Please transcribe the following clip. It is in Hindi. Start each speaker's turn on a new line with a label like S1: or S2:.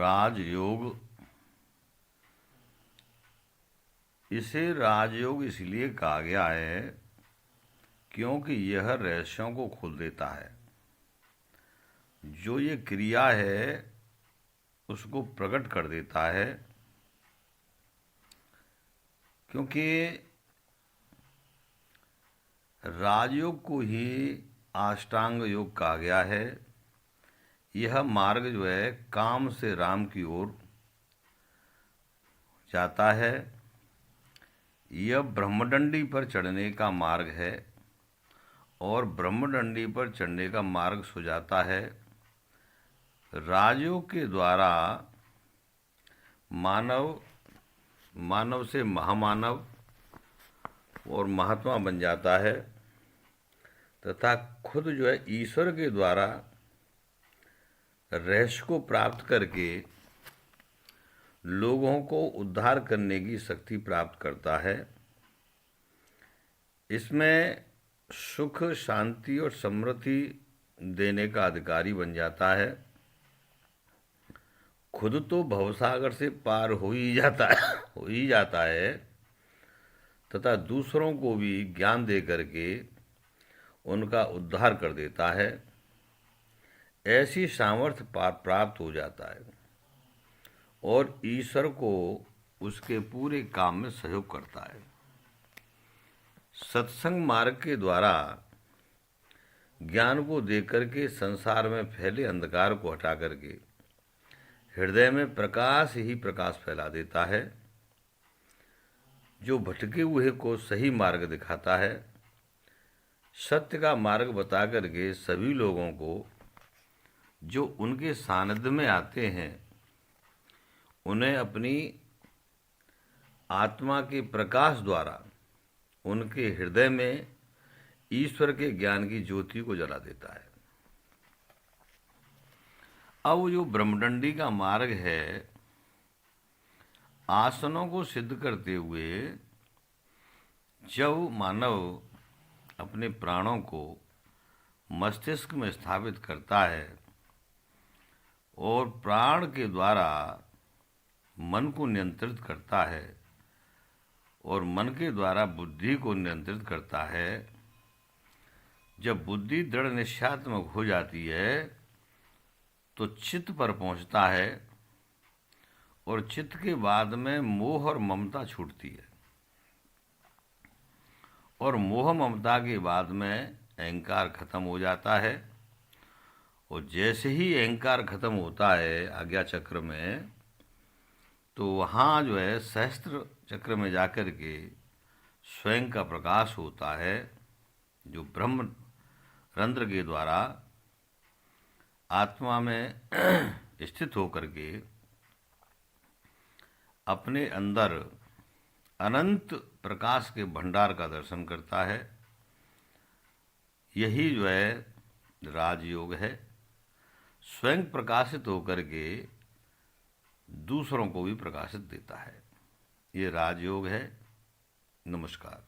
S1: राजयोग। इसे राजयोग इसलिए कहा गया है क्योंकि यह रहस्यों को खोल देता है। जो ये क्रिया है उसको प्रकट कर देता है, क्योंकि राजयोग को ही अष्टांग योग कहा गया है। यह मार्ग जो है काम से राम की ओर जाता है। यह ब्रह्मडंडी पर चढ़ने का मार्ग है और ब्रह्मडंडी पर चढ़ने का मार्ग सुझाता है। राजयोग के द्वारा मानव से महामानव और महात्मा बन जाता है तथा खुद जो है ईश्वर के द्वारा रहस्य को प्राप्त करके लोगों को उद्धार करने की शक्ति प्राप्त करता है। इसमें सुख, शांति और समृद्धि देने का अधिकारी बन जाता है। खुद तो भवसागर से पार हो ही जाता है तथा दूसरों को भी ज्ञान दे करके उनका उद्धार कर देता है। ऐसी सामर्थ्य प्राप्त हो जाता है और ईश्वर को उसके पूरे काम में सहयोग करता है। सत्संग मार्ग के द्वारा ज्ञान को देकर के संसार में फैले अंधकार को हटा करके हृदय में प्रकाश ही प्रकाश फैला देता है। जो भटके हुए को सही मार्ग दिखाता है। सत्य का मार्ग बता करके सभी लोगों को जो उनके सानिध्य में आते हैं उन्हें अपनी आत्मा के प्रकाश द्वारा उनके हृदय में ईश्वर के ज्ञान की ज्योति को जला देता है। अब जो ब्रह्मडंडी का मार्ग है, आसनों को सिद्ध करते हुए जब मानव अपने प्राणों को मस्तिष्क में स्थापित करता है और प्राण के द्वारा मन को नियंत्रित करता है और मन के द्वारा बुद्धि को नियंत्रित करता है, जब बुद्धि दृढ़ निश्चयात्मक हो जाती है तो चित्त पर पहुंचता है और चित्त के बाद में मोह और ममता छूटती है और मोह ममता के बाद में अहंकार खत्म हो जाता है। और जैसे ही अहंकार खत्म होता है आज्ञा चक्र में, तो वहाँ जो है सहस्त्र चक्र में जाकर के स्वयं का प्रकाश होता है, जो ब्रह्म रंध्र के द्वारा आत्मा में स्थित होकर के अपने अंदर अनंत प्रकाश के भंडार का दर्शन करता है। यही जो है राजयोग है। स्वयं प्रकाशित होकर के दूसरों को भी प्रकाशित देता है। ये राजयोग है। नमस्कार।